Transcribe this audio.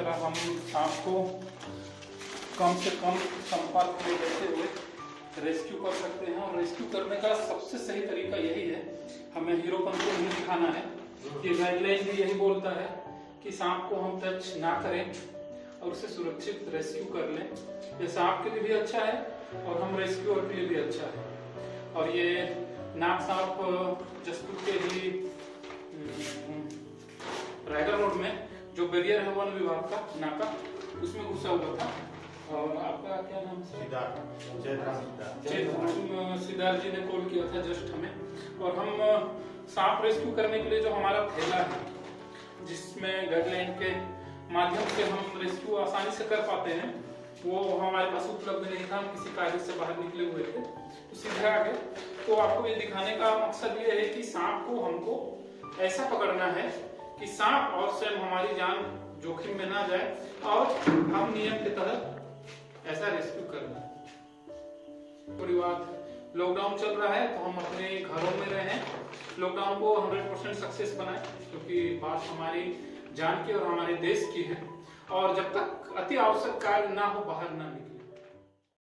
तरह हम सांप को कम से कम संपर्क में लेते हुए रेस्क्यू कर सकते हैं। और रेस्क्यू करने का सबसे सही तरीका यही है, हमें हीरोपन को नहीं दिखाना है। ये गाइडलाइन भी यही बोलता है कि सांप को हम टच ना करें और उसे सुरक्षित रेस्क्यू कर लें। ये सांप के लिए भी अच्छा है और हम रेस्क्यूअर के लिए भी अच्छा है। और ये नाग सांप जसपुर के ही रायगढ़ रोड में जो बैरियर है वन विभाग का नाका, उसमें घुसा हुआ था। और आपका क्या नाम है? सिद्धार्थ जी ने कॉल किया था जस्ट हमें। और हम सांप रेस्क्यू करने के लिए जो हमारा थैला है, जिसमें गाइडलाइन के माध्यम से हम रेस्क्यू आसानी से कर पाते हैं, वो हमारे पास उपलब्ध नहीं था। हम किसी कार्य से बाहर निकले हुए थे तो सीधे आ गए। तो आपको ये दिखाने का मकसद ये है कि सांप को हमको ऐसा पकड़ना है कि सांप और स्वयं हमारी जान जोखिम में ना जाए और हम नियम के तहत ऐसा रेस्क्यू करना। थोड़ी बात, लॉकडाउन चल रहा है तो हम अपने घरों में रहें, लॉकडाउन को 100% सक्सेस बनाएं, क्योंकि बात हमारी जान की और हमारे देश की है। और जब तक अति आवश्यक कार्य ना हो, बाहर ना निकले।